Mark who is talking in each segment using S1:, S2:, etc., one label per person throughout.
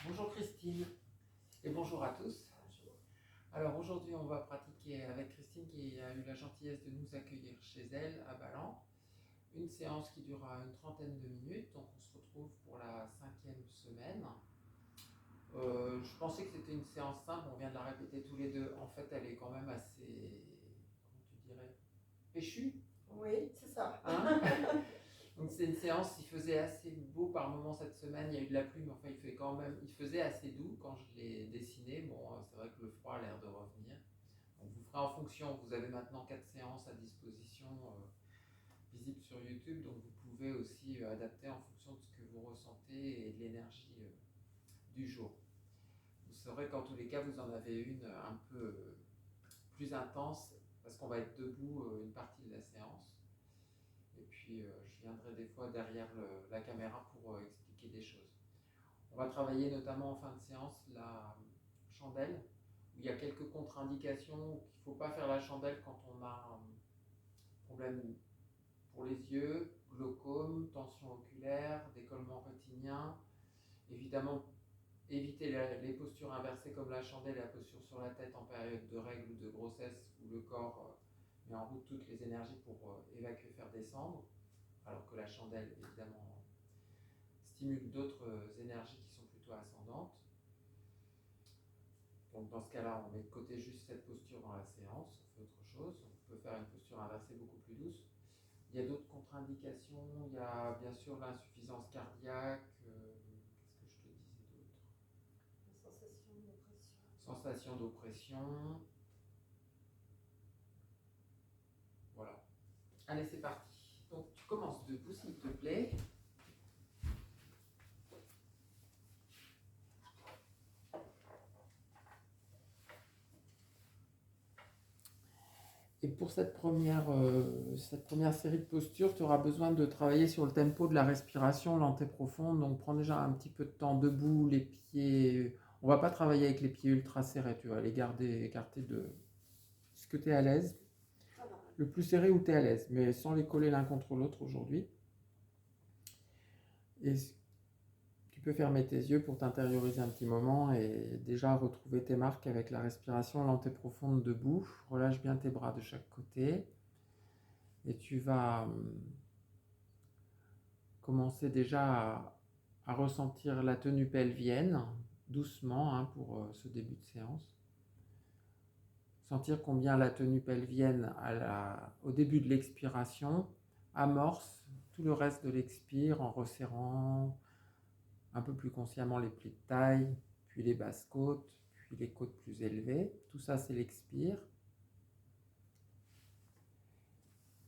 S1: Bonjour Christine et bonjour à tous.
S2: Bonjour.
S1: Alors aujourd'hui on va pratiquer avec Christine qui a eu la gentillesse de nous accueillir chez elle à Ballan. Une séance qui durera une trentaine de minutes, donc on se retrouve pour la 5e semaine. Je pensais que c'était une séance simple, on vient de la répéter tous les deux. En fait elle est quand même assez, comment tu dirais, péchue.
S2: Oui, c'est ça.
S1: Hein. Donc c'est une séance, il faisait assez beau par moment cette semaine, il y a eu de la pluie, mais enfin il faisait assez doux quand je l'ai dessiné. Bon, c'est vrai que le froid a l'air de revenir. Donc vous ferez en fonction, vous avez maintenant 4 séances à disposition visibles sur YouTube, donc vous pouvez aussi adapter en fonction de ce que vous ressentez et de l'énergie du jour. Vous saurez qu'en tous les cas vous en avez une un peu plus intense parce qu'on va être debout une partie de la séance. Et puis je viendrai des fois derrière la caméra pour expliquer des choses. On va travailler notamment en fin de séance la chandelle, où il y a quelques contre-indications qu'il ne faut pas faire la chandelle quand on a un problème pour les yeux, glaucome, tension oculaire, décollement rétinien. Évidemment, éviter les postures inversées comme la chandelle et la posture sur la tête en période de règles ou de grossesse où le corps met en route toutes les énergies pour évacuer, faire descendre, alors que la chandelle, évidemment, stimule d'autres énergies qui sont plutôt ascendantes. Donc dans ce cas-là, on met de côté juste cette posture dans la séance, on fait autre chose. On peut faire une posture inversée beaucoup plus douce. Il y a d'autres contre-indications, il y a bien sûr l'insuffisance cardiaque, qu'est-ce que je te disais d'autre?
S2: La sensation d'oppression.
S1: Sensation d'oppression. Voilà. Allez, c'est parti. Donc tu commences debout s'il te plaît. Et pour cette première série de postures, tu auras besoin de travailler sur le tempo de la respiration lente et profonde. Donc prends déjà un petit peu de temps debout, les pieds. On va pas travailler avec les pieds ultra serrés, tu vas les garder écartés de. Est-ce que tu es à l'aise?
S2: Ça va.
S1: Le plus serré où tu es à l'aise, mais sans les coller l'un contre l'autre aujourd'hui. Et tu peux fermer tes yeux pour t'intérioriser un petit moment et déjà retrouver tes marques avec la respiration lente et profonde debout. Relâche bien tes bras de chaque côté. Et tu vas commencer déjà à ressentir la tenue pelvienne doucement pour ce début de séance. Sentir combien la tenue pelvienne au début de l'expiration amorce tout le reste de l'expire en resserrant un peu plus consciemment les plis de taille, puis les basses côtes, puis les côtes plus élevées. Tout ça, c'est l'expire.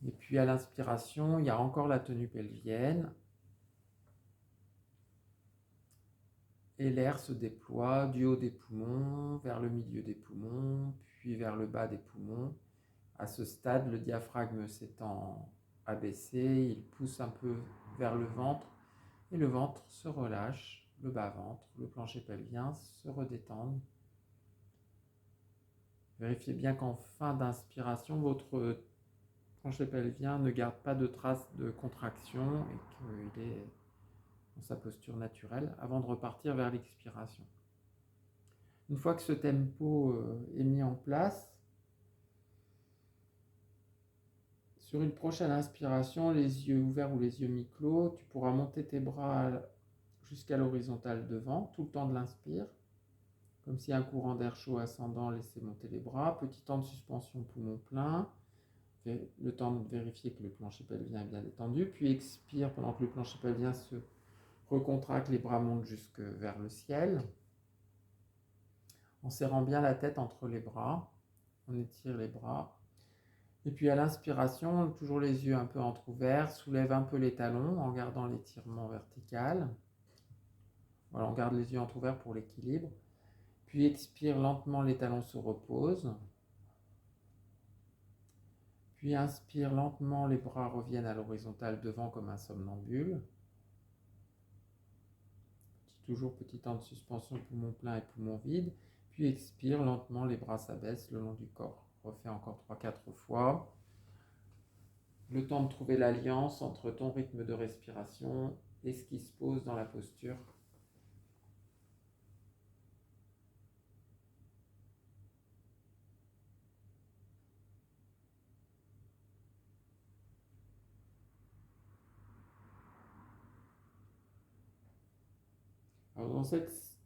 S1: Et puis à l'inspiration, il y a encore la tenue pelvienne. Et l'air se déploie du haut des poumons vers le milieu des poumons, puis vers le bas des poumons. À ce stade, le diaphragme s'étant abaissé, il pousse un peu vers le ventre et le ventre se relâche, le bas-ventre, le plancher pelvien se redétendent. Vérifiez bien qu'en fin d'inspiration, votre plancher pelvien ne garde pas de traces de contraction et qu'il est dans sa posture naturelle avant de repartir vers l'expiration. Une fois que ce tempo est mis en place, sur une prochaine inspiration, les yeux ouverts ou les yeux mi-clos, tu pourras monter tes bras jusqu'à l'horizontale devant, tout le temps de l'inspire, comme si un courant d'air chaud ascendant laissait monter les bras. Petit temps de suspension poumon plein, le temps de vérifier que le plancher pelvien est bien détendu, puis expire pendant que le plancher pelvien se recontracte, les bras montent jusque vers le ciel, en serrant bien la tête entre les bras. On étire les bras. Et puis à l'inspiration, toujours les yeux un peu entrouverts, soulève un peu les talons en gardant l'étirement vertical. Voilà, on garde les yeux entrouverts pour l'équilibre. Puis expire lentement, les talons se reposent. Puis inspire lentement, les bras reviennent à l'horizontale devant comme un somnambule. Toujours petit temps de suspension, poumon plein et poumon vide. Puis expire lentement, les bras s'abaissent le long du corps. Refais encore 3-4 fois. Le temps de trouver l'alliance entre ton rythme de respiration et ce qui se pose dans la posture. Alors,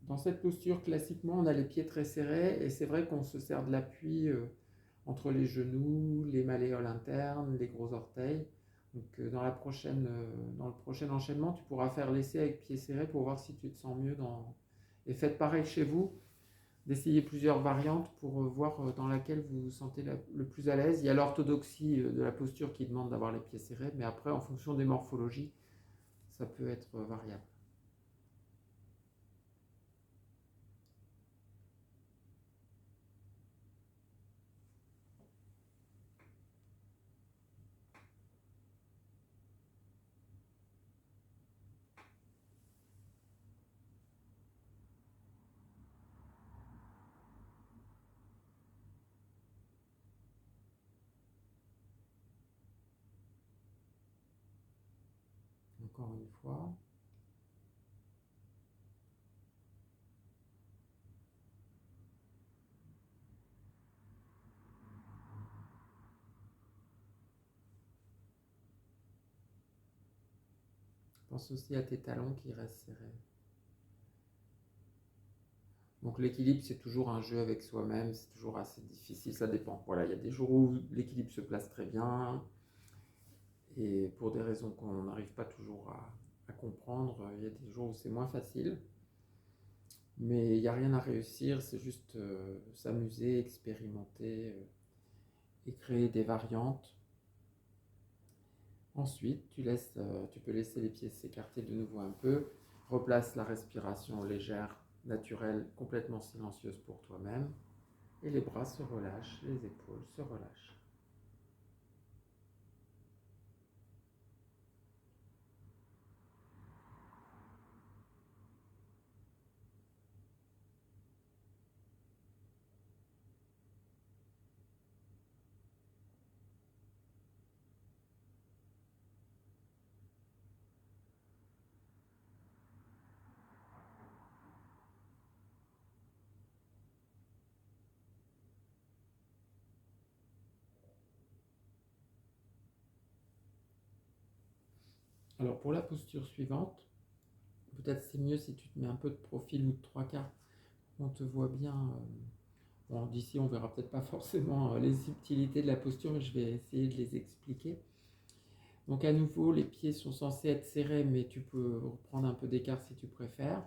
S1: dans cette posture, classiquement, on a les pieds très serrés et c'est vrai qu'on se sert de l'appui entre les genoux, les malléoles internes, les gros orteils. Donc, dans le prochain enchaînement, tu pourras faire l'essai avec pieds serrés pour voir si tu te sens mieux Et faites pareil chez vous, d'essayer plusieurs variantes pour voir dans laquelle vous vous sentez le plus à l'aise. Il y a l'orthodoxie de la posture qui demande d'avoir les pieds serrés, mais après, en fonction des morphologies, ça peut être variable. Encore une fois. Pense aussi à tes talons qui restent serrés. Donc l'équilibre, c'est toujours un jeu avec soi-même, c'est toujours assez difficile, ça dépend. Voilà, il y a des jours où l'équilibre se place très bien, et pour des raisons qu'on n'arrive pas toujours à comprendre, il y a des jours où c'est moins facile. Mais il n'y a rien à réussir, c'est juste s'amuser, expérimenter et créer des variantes. Ensuite, tu peux laisser les pieds s'écarter de nouveau un peu. Replace la respiration légère, naturelle, complètement silencieuse pour toi-même. Et les bras se relâchent, les épaules se relâchent. Alors pour la posture suivante, peut-être c'est mieux si tu te mets un peu de profil ou de trois quarts. On te voit bien. Bon, d'ici, on verra peut-être pas forcément les subtilités de la posture, mais je vais essayer de les expliquer. Donc à nouveau, les pieds sont censés être serrés, mais tu peux reprendre un peu d'écart si tu préfères.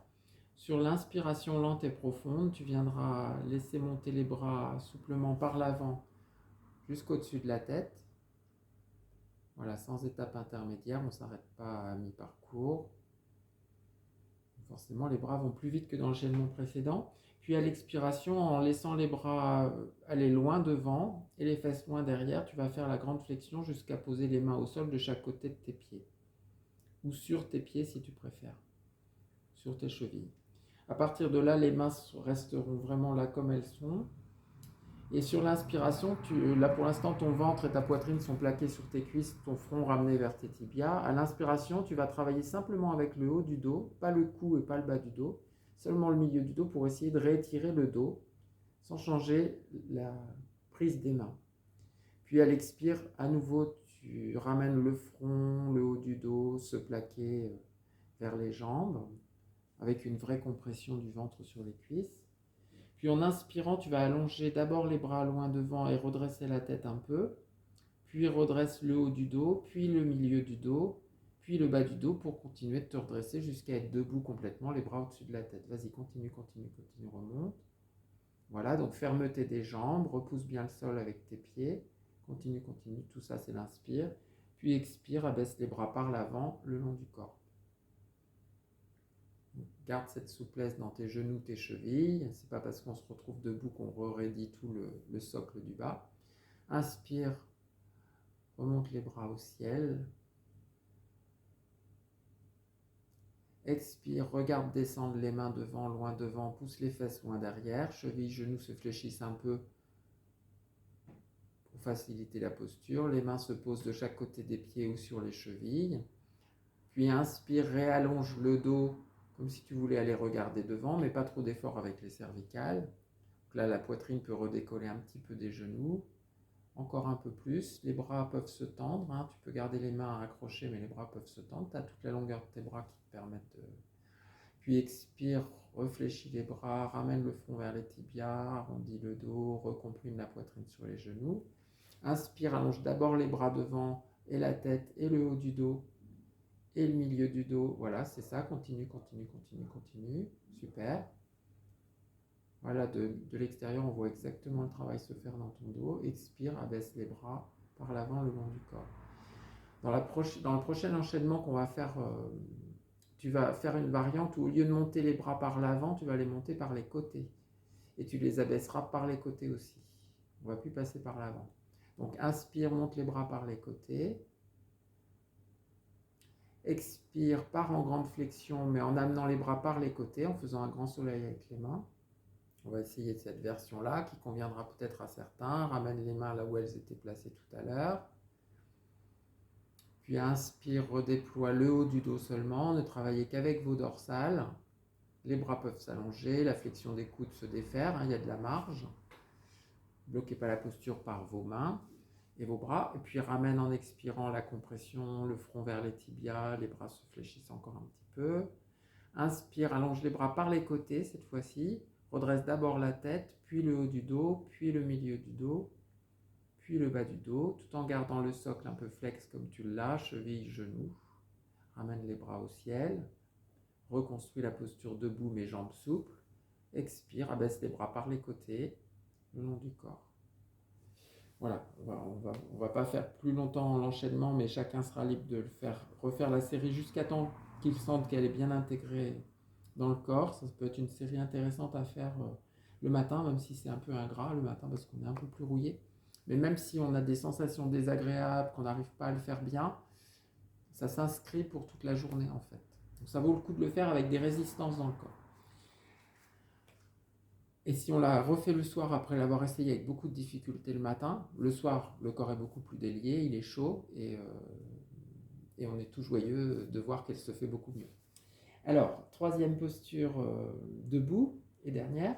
S1: Sur l'inspiration lente et profonde, tu viendras laisser monter les bras souplement par l'avant jusqu'au-dessus de la tête. Voilà, sans étape intermédiaire, on ne s'arrête pas à mi-parcours. Forcément, les bras vont plus vite que dans le chaînement précédent. Puis à l'expiration, en laissant les bras aller loin devant et les fesses loin derrière, tu vas faire la grande flexion jusqu'à poser les mains au sol de chaque côté de tes pieds. Ou sur tes pieds si tu préfères, sur tes chevilles. À partir de là, les mains resteront vraiment là comme elles sont. Et sur l'inspiration, là pour l'instant, ton ventre et ta poitrine sont plaqués sur tes cuisses, ton front ramené vers tes tibias. À l'inspiration, tu vas travailler simplement avec le haut du dos, pas le cou et pas le bas du dos, seulement le milieu du dos pour essayer de réétirer le dos sans changer la prise des mains. Puis à l'expire, à nouveau, tu ramènes le front, le haut du dos, se plaquer vers les jambes avec une vraie compression du ventre sur les cuisses. Puis en inspirant, tu vas allonger d'abord les bras loin devant et redresser la tête un peu. Puis redresse le haut du dos, puis le milieu du dos, puis le bas du dos pour continuer de te redresser jusqu'à être debout complètement, les bras au-dessus de la tête. Vas-y, continue, remonte. Voilà, donc fermeté des jambes, repousse bien le sol avec tes pieds. Continue, tout ça c'est l'inspire. Puis expire, abaisse les bras par l'avant, le long du corps. Garde cette souplesse dans tes genoux, tes chevilles. C'est pas parce qu'on se retrouve debout qu'on raidit tout le socle du bas. Inspire, remonte les bras au ciel. Expire, regarde descendre les mains devant, loin devant, pousse les fesses loin derrière. Chevilles, genoux se fléchissent un peu pour faciliter la posture. Les mains se posent de chaque côté des pieds ou sur les chevilles. Puis inspire, réallonge le dos comme si tu voulais aller regarder devant, mais pas trop d'effort avec les cervicales. Donc là, la poitrine peut redécoller un petit peu des genoux. Encore un peu plus. Les bras peuvent se tendre. Hein. Tu peux garder les mains accrochées, mais les bras peuvent se tendre. Tu as toute la longueur de tes bras qui te permettent de... Puis expire, réfléchis les bras, ramène le front vers les tibias, arrondis le dos, recomprime la poitrine sur les genoux. Inspire, allonge d'abord les bras devant et la tête et le haut du dos et le milieu du dos. Voilà, c'est ça, continue, continue, continue, continue. Super. Voilà, de l'extérieur, on voit exactement le travail se faire dans ton dos. Expire, abaisse les bras par l'avant le long du corps. Dans le prochain enchaînement qu'on va faire, tu vas faire une variante où au lieu de monter les bras par l'avant, tu vas les monter par les côtés. Et tu les abaisseras par les côtés aussi. On ne va plus passer par l'avant. Donc inspire, monte les bras par les côtés. Expire, pars en grande flexion, mais en amenant les bras par les côtés, en faisant un grand soleil avec les mains. On va essayer de cette version-là, qui conviendra peut-être à certains. Ramène les mains là où elles étaient placées tout à l'heure. Puis inspire, redéploie le haut du dos seulement. Ne travaillez qu'avec vos dorsales. Les bras peuvent s'allonger, la flexion des coudes se défaire, il y a de la marge. Ne bloquez pas la posture par vos mains et vos bras. Et puis ramène en expirant la compression, le front vers les tibias, les bras se fléchissent encore un petit peu. Inspire, allonge les bras par les côtés cette fois-ci. Redresse d'abord la tête, puis le haut du dos, puis le milieu du dos, puis le bas du dos, tout en gardant le socle un peu flex comme tu l'as, cheville, genou. Ramène les bras au ciel. Reconstruis la posture debout, mes jambes souples. Expire, abaisse les bras par les côtés, le long du corps. Voilà, on va pas faire plus longtemps l'enchaînement, mais chacun sera libre de le faire, refaire la série jusqu'à temps qu'il sente qu'elle est bien intégrée dans le corps. Ça peut être une série intéressante à faire le matin, même si c'est un peu ingrat le matin parce qu'on est un peu plus rouillé. Mais même si on a des sensations désagréables, qu'on n'arrive pas à le faire bien, ça s'inscrit pour toute la journée en fait. Donc ça vaut le coup de le faire avec des résistances dans le corps. Et si on l'a refait le soir après l'avoir essayé avec beaucoup de difficultés le matin, le soir, le corps est beaucoup plus délié, il est chaud et on est tout joyeux de voir qu'elle se fait beaucoup mieux. Alors, troisième posture debout et dernière.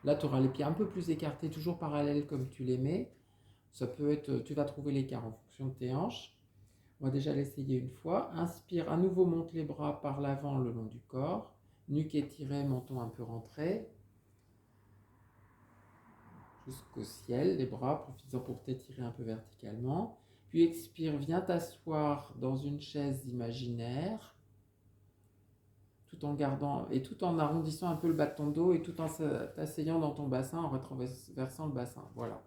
S1: Là, tu auras les pieds un peu plus écartés, toujours parallèles comme tu les mets. Ça peut être, tu vas trouver l'écart en fonction de tes hanches. On va déjà l'essayer une fois. Inspire, à nouveau monte les bras par l'avant le long du corps. Nuque étirée, menton un peu rentré. Jusqu'au ciel, les bras, profites-en pour t'étirer un peu verticalement. Puis expire, viens t'asseoir dans une chaise imaginaire, tout en gardant et tout en arrondissant un peu le bas de ton dos et tout en t'asseyant dans ton bassin, en retraversant le bassin. Voilà.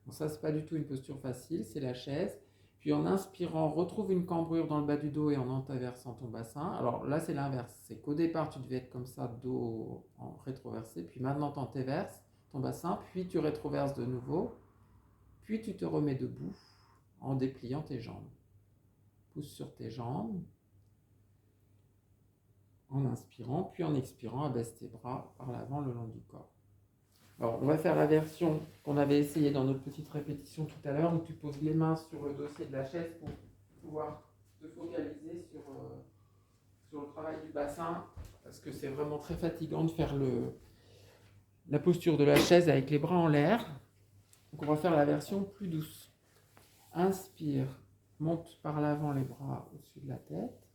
S1: Bon, ça, c'est pas du tout une posture facile, c'est la chaise. Puis en inspirant, retrouve une cambrure dans le bas du dos et en traversant ton bassin. Alors là, c'est l'inverse. C'est qu'au départ, tu devais être comme ça, dos en rétroversé. Puis maintenant, tu entéverses ton bassin. Puis tu rétroverses de nouveau. Puis tu te remets debout en dépliant tes jambes. Pousse sur tes jambes. En inspirant, puis en expirant, abaisse tes bras par l'avant le long du corps. Alors, on va faire la version qu'on avait essayée dans notre petite répétition tout à l'heure, où tu poses les mains sur le dossier de la chaise pour pouvoir te focaliser sur le travail du bassin, parce que c'est vraiment très fatigant de faire la posture de la chaise avec les bras en l'air. Donc, on va faire la version plus douce. Inspire, monte par l'avant les bras au-dessus de la tête.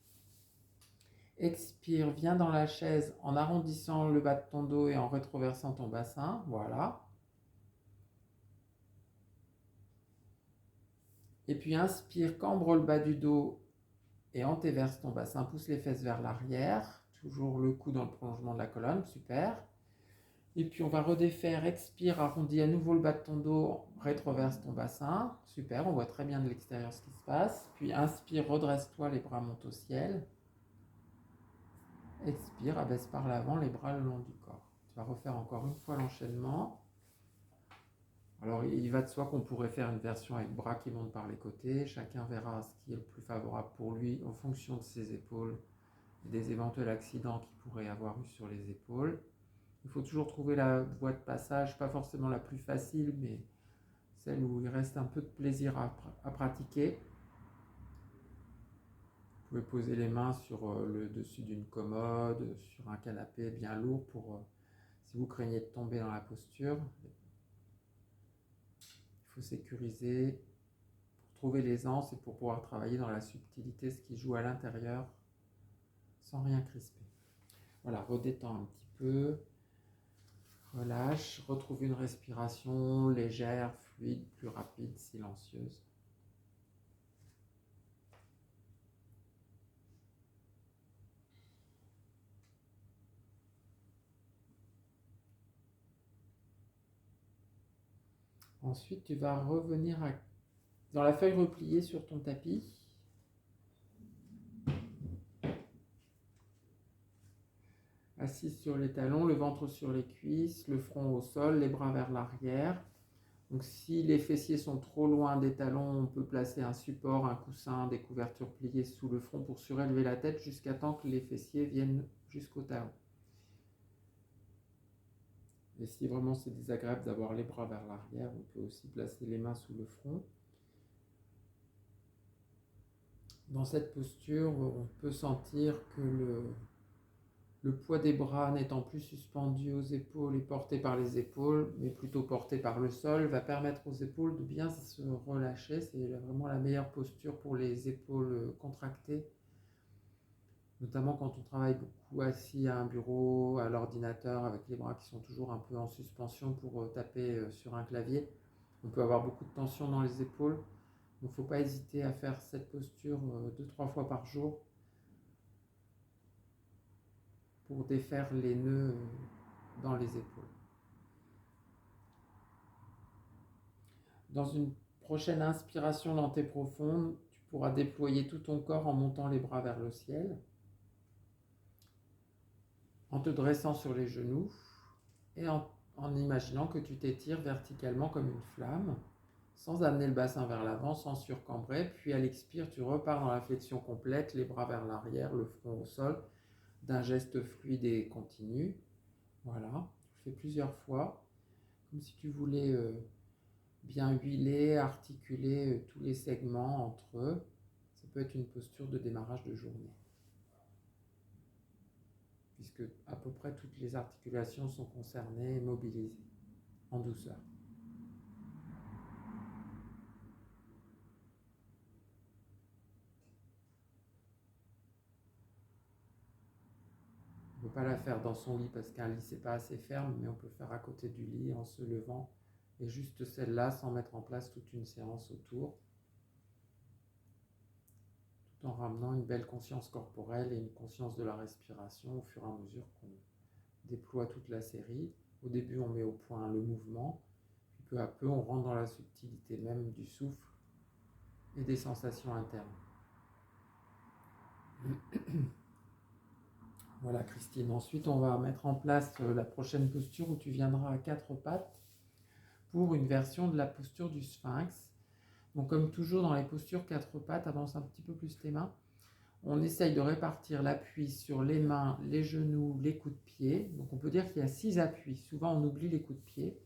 S1: Expire, viens dans la chaise en arrondissant le bas de ton dos et en rétroversant ton bassin. Voilà. Et puis inspire, cambre le bas du dos et antéverse ton bassin. Pousse les fesses vers l'arrière. Toujours le cou dans le prolongement de la colonne. Super. Et puis on va redéfaire. Expire, arrondis à nouveau le bas de ton dos. Rétroverse ton bassin. Super, on voit très bien de l'extérieur ce qui se passe. Puis inspire, redresse-toi, les bras montent au ciel. Expire, abaisse par l'avant les bras le long du corps. Tu vas refaire encore une fois l'enchaînement. Alors il va de soi qu'on pourrait faire une version avec bras qui montent par les côtés. Chacun verra ce qui est le plus favorable pour lui en fonction de ses épaules et des éventuels accidents qu'il pourrait avoir eu sur les épaules. Il faut toujours trouver la voie de passage, pas forcément la plus facile, mais celle où il reste un peu de plaisir à pratiquer. Vous pouvez poser les mains sur le dessus d'une commode, sur un canapé bien lourd pour si vous craignez de tomber dans la posture. Il faut sécuriser pour trouver l'aisance et pour pouvoir travailler dans la subtilité, ce qui joue à l'intérieur, sans rien crisper. Voilà, redétends un petit peu, relâche, retrouve une respiration légère, fluide, plus rapide, silencieuse. Ensuite, tu vas revenir dans la feuille repliée sur ton tapis. Assise sur les talons, le ventre sur les cuisses, le front au sol, les bras vers l'arrière. Donc si les fessiers sont trop loin des talons, on peut placer un support, un coussin, des couvertures pliées sous le front pour surélever la tête jusqu'à temps que les fessiers viennent jusqu'au talon. Et si vraiment c'est désagréable d'avoir les bras vers l'arrière, on peut aussi placer les mains sous le front. Dans cette posture, on peut sentir que le poids des bras n'étant plus suspendu aux épaules et porté par les épaules, mais plutôt porté par le sol, va permettre aux épaules de bien se relâcher. C'est vraiment la meilleure posture pour les épaules contractées, notamment quand on travaille beaucoup assis à un bureau, à l'ordinateur, avec les bras qui sont toujours un peu en suspension pour taper sur un clavier. On peut avoir beaucoup de tension dans les épaules. Donc il ne faut pas hésiter à faire cette posture 2-3 fois par jour pour défaire les nœuds dans les épaules. Dans une prochaine inspiration lente et profonde, tu pourras déployer tout ton corps en montant les bras vers le ciel, en te dressant sur les genoux et en imaginant que tu t'étires verticalement comme une flamme, sans amener le bassin vers l'avant, sans surcambrer. Puis à l'expire, tu repars dans la flexion complète, les bras vers l'arrière, le front au sol, d'un geste fluide et continu. Voilà, tu le fais plusieurs fois, comme si tu voulais bien huiler, articuler tous les segments entre eux. Ça peut être une posture de démarrage de journée, puisque à peu près toutes les articulations sont concernées et mobilisées en douceur. On ne peut pas la faire dans son lit parce qu'un lit c'est pas assez ferme, mais on peut faire à côté du lit en se levant, et juste celle-là sans mettre en place toute une séance autour, tout en ramenant une belle conscience corporelle et une conscience de la respiration au fur et à mesure qu'on déploie toute la série. Au début on met au point le mouvement, puis peu à peu on rentre dans la subtilité même du souffle et des sensations internes. Voilà Christine, ensuite on va mettre en place la prochaine posture où tu viendras à 4 pattes pour une version de la posture du sphinx. Donc comme toujours dans les postures 4 pattes, avance un petit peu plus tes mains. On essaye de répartir l'appui sur les mains, les genoux, les coups de pied. Donc on peut dire qu'il y a 6 appuis. Souvent on oublie les coups de pied.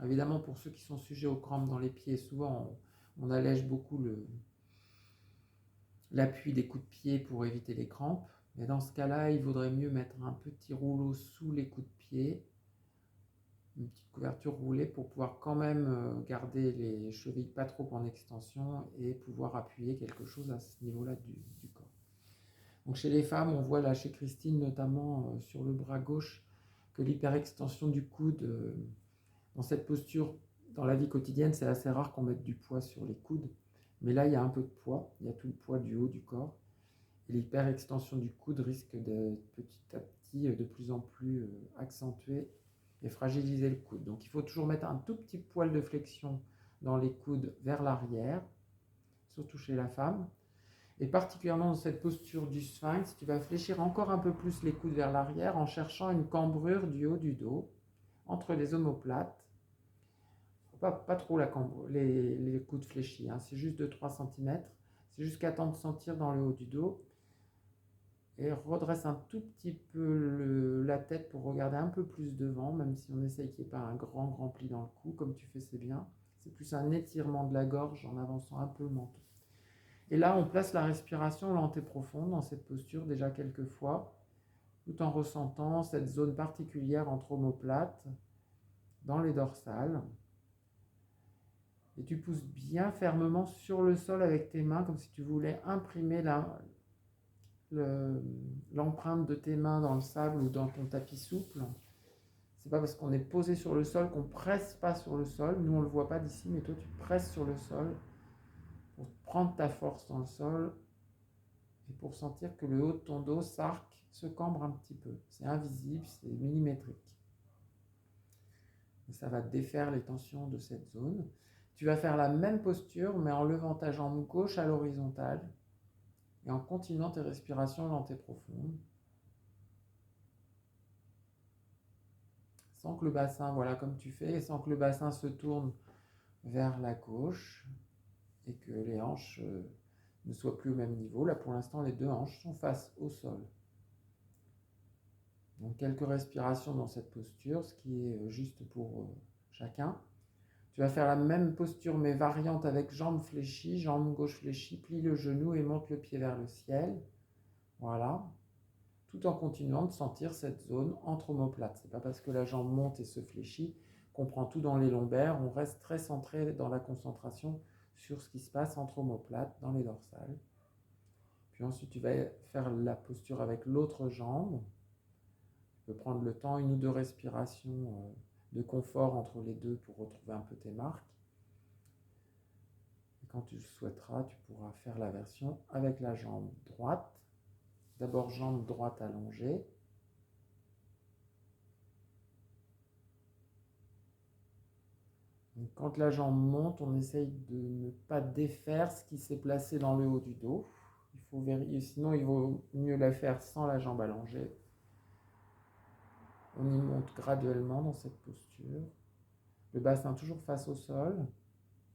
S1: Évidemment pour ceux qui sont sujets aux crampes dans les pieds, souvent on allège beaucoup l'appui des coups de pied pour éviter les crampes. Mais dans ce cas-là, il vaudrait mieux mettre un petit rouleau sous les coups de pied, une petite couverture roulée pour pouvoir quand même garder les chevilles pas trop en extension et pouvoir appuyer quelque chose à ce niveau-là du corps. Donc chez les femmes, on voit là chez Christine notamment sur le bras gauche que l'hyperextension du coude, dans cette posture, dans la vie quotidienne, c'est assez rare qu'on mette du poids sur les coudes. Mais là, il y a un peu de poids, il y a tout le poids du haut du corps. Et l'hyperextension du coude risque de petit à petit de plus en plus accentuer et fragiliser le coude. Donc il faut toujours mettre un tout petit poil de flexion dans les coudes vers l'arrière, surtout chez la femme. Et particulièrement dans cette posture du sphinx, tu vas fléchir encore un peu plus les coudes vers l'arrière en cherchant une cambrure du haut du dos, entre les omoplates. Pas trop les coudes fléchis, hein. C'est juste de 3 cm. C'est jusqu'à temps de sentir dans le haut du dos. Et redresse un tout petit peu la tête pour regarder un peu plus devant, même si on essaye qu'il n'y ait pas un grand pli dans le cou, comme tu fais, c'est bien. C'est plus un étirement de la gorge en avançant un peu le menton. Et là, on place la respiration lente et profonde dans cette posture déjà quelques fois, tout en ressentant cette zone particulière entre omoplates, dans les dorsales. Et tu pousses bien fermement sur le sol avec tes mains, comme si tu voulais imprimer l'empreinte de tes mains dans le sable ou dans ton tapis souple. C'est pas parce qu'on est posé sur le sol qu'on presse pas sur le sol. Nous, on le voit pas d'ici, mais toi, tu presses sur le sol pour prendre ta force dans le sol et pour sentir que le haut de ton dos s'arque, se cambre un petit peu. C'est invisible, c'est millimétrique. Et ça va défaire les tensions de cette zone. Tu vas faire la même posture, mais en levant ta jambe gauche à l'horizontale et en continuant tes respirations lentes et profondes. Sans que le bassin, voilà comme tu fais, sans que le bassin se tourne vers la gauche et que les hanches ne soient plus au même niveau. Là, pour l'instant, les deux hanches sont face au sol. Donc, quelques respirations dans cette posture, ce qui est juste pour chacun. Tu vas faire la même posture, mais variante avec jambes fléchies, jambe gauche fléchie, plie le genou et monte le pied vers le ciel. Voilà. Tout en continuant de sentir cette zone entre omoplates. Ce n'est pas parce que la jambe monte et se fléchit qu'on prend tout dans les lombaires. On reste très centré dans la concentration sur ce qui se passe entre omoplates, dans les dorsales. Puis ensuite, tu vas faire la posture avec l'autre jambe. Tu peux prendre le temps, 1 ou 2 respirations de confort entre les deux pour retrouver un peu tes marques. Et quand tu le souhaiteras, tu pourras faire la version avec la jambe droite. D'abord, jambe droite allongée. Donc, quand la jambe monte, on essaye de ne pas défaire ce qui s'est placé dans le haut du dos. Il faut vérifier, sinon il vaut mieux la faire sans la jambe allongée. On y monte graduellement dans cette posture. Le bassin toujours face au sol.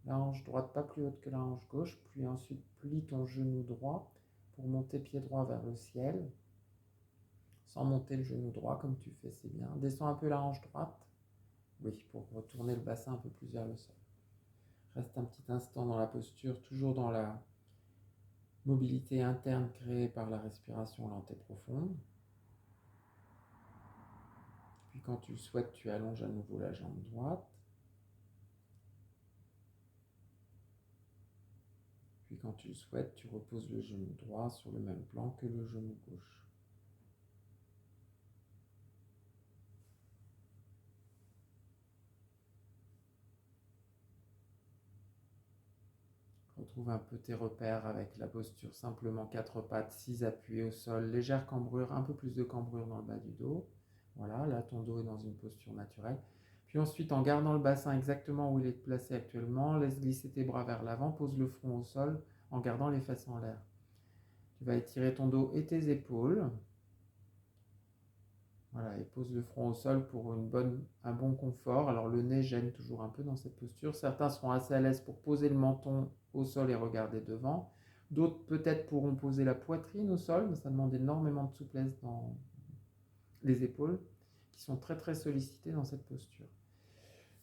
S1: La hanche droite pas plus haute que la hanche gauche. Puis ensuite, plie ton genou droit pour monter pied droit vers le ciel. Sans monter le genou droit comme tu fais, c'est bien. Descends un peu la hanche droite. Oui, pour retourner le bassin un peu plus vers le sol. Reste un petit instant dans la posture, toujours dans la mobilité interne créée par la respiration lente et profonde. Puis quand tu le souhaites, tu allonges à nouveau la jambe droite. Puis quand tu le souhaites, tu reposes le genou droit sur le même plan que le genou gauche. Retrouve un peu tes repères avec la posture simplement 4 pattes, 6 appuyés au sol, légère cambrure, un peu plus de cambrure dans le bas du dos. Voilà, là ton dos est dans une posture naturelle. Puis ensuite, en gardant le bassin exactement où il est placé actuellement, laisse glisser tes bras vers l'avant, pose le front au sol en gardant les fesses en l'air. Tu vas étirer ton dos et tes épaules. Voilà, et pose le front au sol pour un bon confort. Alors le nez gêne toujours un peu dans cette posture. Certains seront assez à l'aise pour poser le menton au sol et regarder devant. D'autres peut-être pourront poser la poitrine au sol, mais ça demande énormément de souplesse dans les épaules, qui sont très très sollicitées dans cette posture.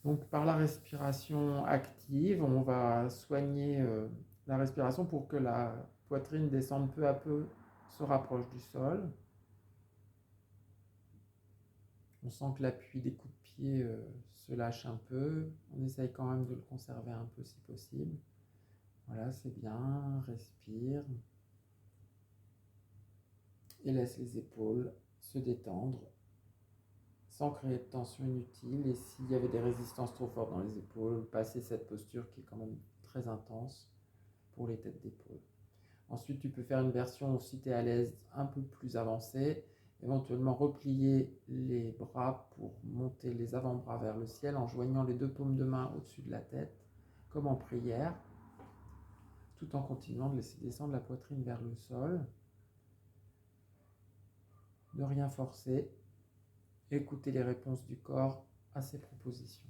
S1: Donc par la respiration active, on va soigner la respiration pour que la poitrine descende peu à peu, se rapproche du sol. On sent que l'appui des coups de pied se lâche un peu. On essaye quand même de le conserver un peu si possible. Voilà, c'est bien. Respire. Et laisse les épaules se détendre sans créer de tension inutile. Et s'il y avait des résistances trop fortes dans les épaules, passer cette posture qui est quand même très intense pour les têtes d'épaule. Ensuite, tu peux faire une version, si tu es à l'aise, un peu plus avancée. Éventuellement replier les bras pour monter les avant-bras vers le ciel en joignant les 2 paumes de main au-dessus de la tête, comme en prière, tout en continuant de laisser descendre la poitrine vers le sol. Ne rien forcer. Écouter les réponses du corps à ces propositions.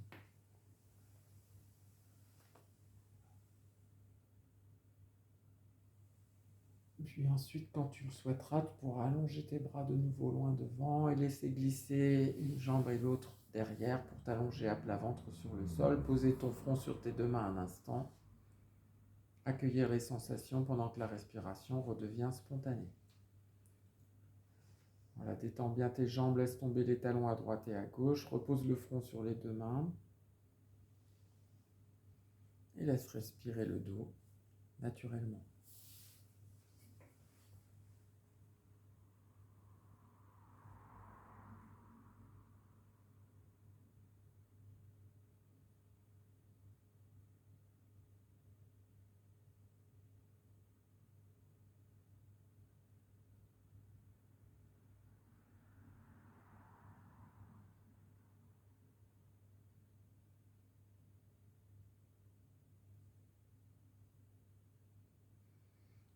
S1: Puis ensuite, quand tu le souhaiteras, tu pourras allonger tes bras de nouveau loin devant et laisser glisser une jambe et l'autre derrière pour t'allonger à plat ventre sur le sol. Poser ton front sur tes 2 mains un instant. Accueillir les sensations pendant que la respiration redevient spontanée. Voilà, détends bien tes jambes, laisse tomber les talons à droite et à gauche. Repose le front sur les 2 mains. Et laisse respirer le dos naturellement.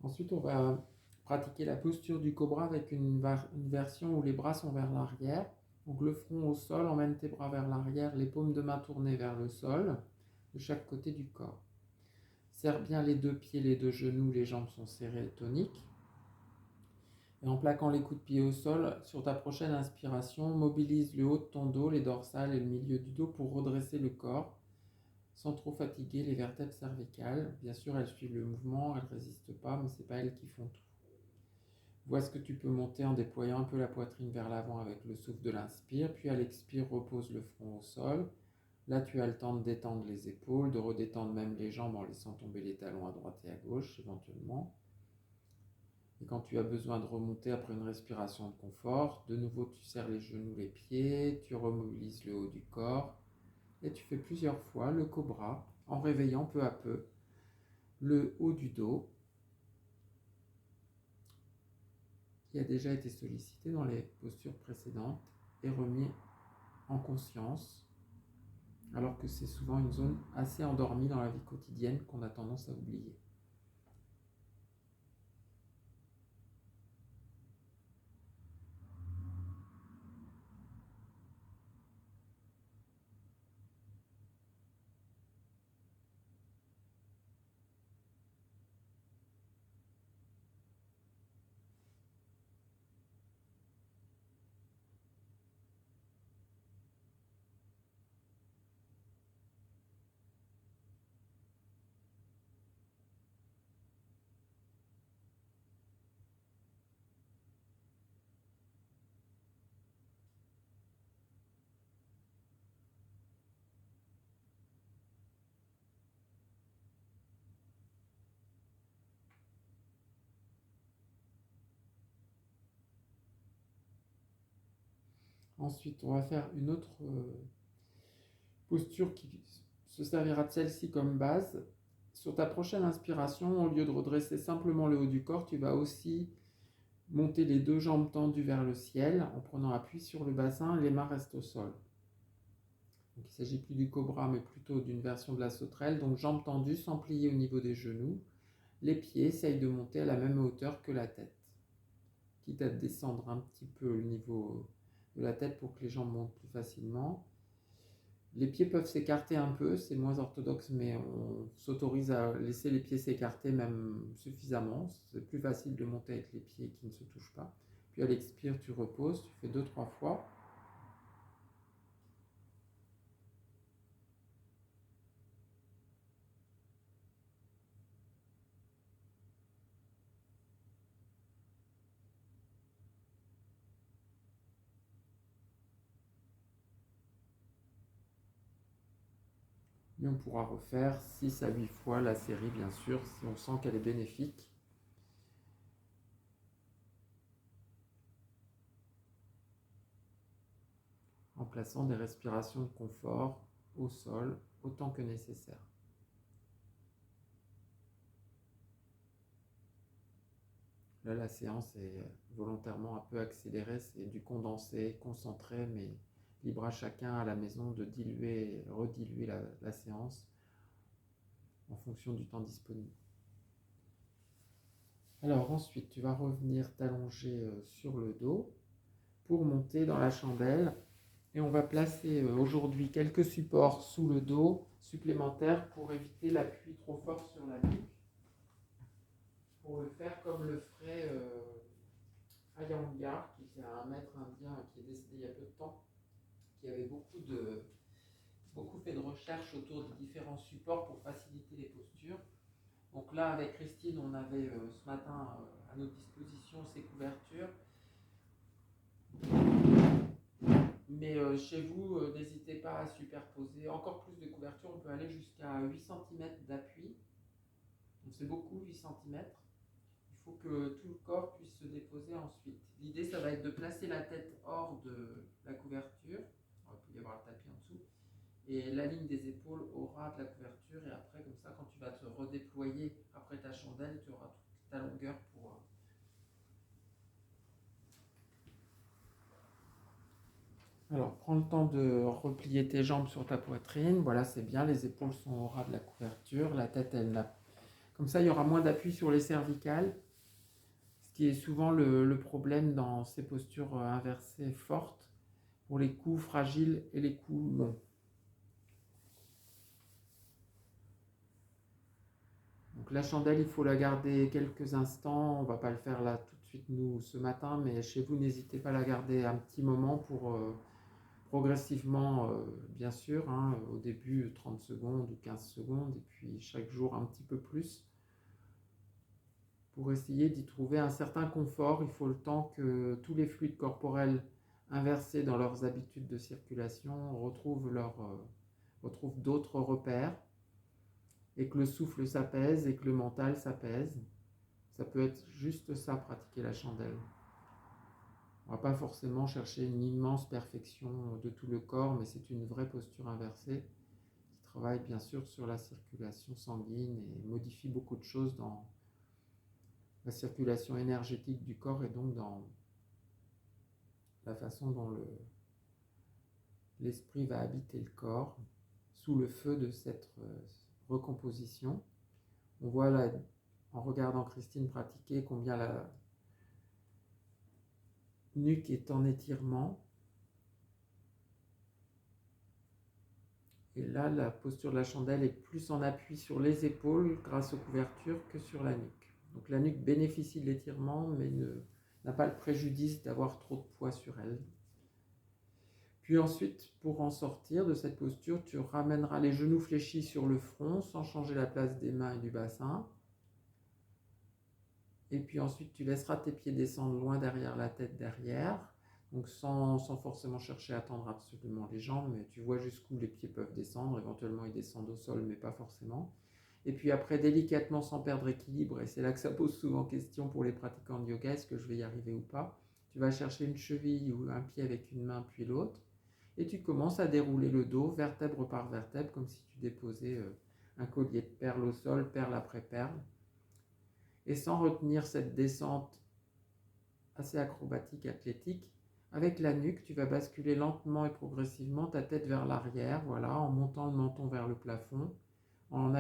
S1: Ensuite, on va pratiquer la posture du cobra avec une version où les bras sont vers l'arrière. Donc le front au sol, emmène tes bras vers l'arrière, les paumes de main tournées vers le sol, de chaque côté du corps. Serre bien les deux pieds, les deux genoux, les jambes sont serrées et toniques. Et en plaquant les coups de pied au sol, sur ta prochaine inspiration, mobilise le haut de ton dos, les dorsales et le milieu du dos pour redresser le corps, sans trop fatiguer les vertèbres cervicales. Bien sûr, elles suivent le mouvement, elles ne résistent pas, mais ce n'est pas elles qui font tout. Vois ce que tu peux monter en déployant un peu la poitrine vers l'avant avec le souffle de l'inspire, puis à l'expire, repose le front au sol. Là, tu as le temps de détendre les épaules, de redétendre même les jambes en laissant tomber les talons à droite et à gauche éventuellement. Et quand tu as besoin de remonter après une respiration de confort, de nouveau tu serres les genoux, les pieds, tu remobilises le haut du corps et tu fais plusieurs fois le cobra en réveillant peu à peu le haut du dos qui a déjà été sollicité dans les postures précédentes et remis en conscience, alors que c'est souvent une zone assez endormie dans la vie quotidienne qu'on a tendance à oublier. Ensuite, on va faire une autre posture qui se servira de celle-ci comme base. Sur ta prochaine inspiration, au lieu de redresser simplement le haut du corps, tu vas aussi monter les deux jambes tendues vers le ciel en prenant appui sur le bassin et les mains restent au sol. Donc, il ne s'agit plus du cobra mais plutôt d'une version de la sauterelle. Donc jambes tendues sans plier au niveau des genoux. Les pieds essayent de monter à la même hauteur que la tête. Quitte à descendre un petit peu le niveau de la tête pour que les jambes montent plus facilement. Les pieds peuvent s'écarter un peu, c'est moins orthodoxe, mais on s'autorise à laisser les pieds s'écarter même suffisamment. C'est plus facile de monter avec les pieds qui ne se touchent pas. Puis à l'expire, tu reposes, tu fais 2-3 fois. Et on pourra refaire 6 à 8 fois la série, bien sûr, si on sent qu'elle est bénéfique. En plaçant des respirations de confort au sol autant que nécessaire. Là, la séance est volontairement un peu accélérée, c'est du condensé, concentré, mais libre à chacun à la maison de diluer, rediluer la séance en fonction du temps disponible. Alors ensuite, tu vas revenir t'allonger sur le dos pour monter dans la chandelle. Et on va placer aujourd'hui quelques supports sous le dos supplémentaires pour éviter l'appui trop fort sur la nuque. Pour le faire comme le ferait Iyengar, qui est un maître indien qui est décédé il y a peu de temps, qui avait beaucoup fait de recherches autour des différents supports pour faciliter les postures. Donc là, avec Christine, on avait ce matin à notre disposition ces couvertures. Mais chez vous, n'hésitez pas à superposer encore plus de couvertures. On peut aller jusqu'à 8 cm d'appui. Donc c'est beaucoup, 8 cm. Il faut que tout le corps puisse se déposer ensuite. L'idée, ça va être de placer la tête hors de la couverture. Il peut y avoir le tapis en dessous. Et la ligne des épaules aura de la couverture. Et après, comme ça, quand tu vas te redéployer après ta chandelle, tu auras toute ta longueur pour... Alors, prends le temps de replier tes jambes sur ta poitrine. Voilà, c'est bien. Les épaules sont au ras de la couverture. La tête, elle n'a Comme ça, il y aura moins d'appui sur les cervicales, ce qui est souvent le problème dans ces postures inversées fortes pour les coups fragiles et les coups longs. Donc la chandelle, il faut la garder quelques instants. On ne va pas le faire là tout de suite, nous, ce matin, mais chez vous, n'hésitez pas à la garder un petit moment pour progressivement, bien sûr, hein, au début 30 secondes ou 15 secondes, et puis chaque jour un petit peu plus, pour essayer d'y trouver un certain confort. Il faut le temps que tous les fluides corporels inversés dans leurs habitudes de circulation retrouvent d'autres repères, et que le souffle s'apaise et que le mental s'apaise. Ça peut être juste ça, pratiquer la chandelle. On ne va pas forcément chercher une immense perfection de tout le corps, mais c'est une vraie posture inversée qui travaille bien sûr sur la circulation sanguine et modifie beaucoup de choses dans la circulation énergétique du corps et donc dans la façon dont l'esprit va habiter le corps sous le feu de cette recomposition. On voit là, en regardant Christine pratiquer, combien la nuque est en étirement. Et là, la posture de la chandelle est plus en appui sur les épaules grâce aux couvertures que sur la nuque. Donc la nuque bénéficie de l'étirement, mais n'a pas le préjudice d'avoir trop de poids sur elle. Puis ensuite, pour en sortir de cette posture, tu ramèneras les genoux fléchis sur le front sans changer la place des mains et du bassin. Et puis ensuite, tu laisseras tes pieds descendre loin derrière la tête derrière. Donc sans forcément chercher à tendre absolument les jambes, mais tu vois jusqu'où les pieds peuvent descendre. Éventuellement, ils descendent au sol, mais pas forcément. Et puis après, délicatement, sans perdre équilibre, et c'est là que ça pose souvent question pour les pratiquants de yoga, est-ce que je vais y arriver ou pas? Tu vas chercher une cheville ou un pied avec une main puis l'autre. Et tu commences à dérouler le dos, vertèbre par vertèbre, comme si tu déposais un collier de perles au sol, perle après perle. Et sans retenir cette descente assez acrobatique, athlétique, avec la nuque, tu vas basculer lentement et progressivement ta tête vers l'arrière, voilà, en montant le menton vers le plafond, en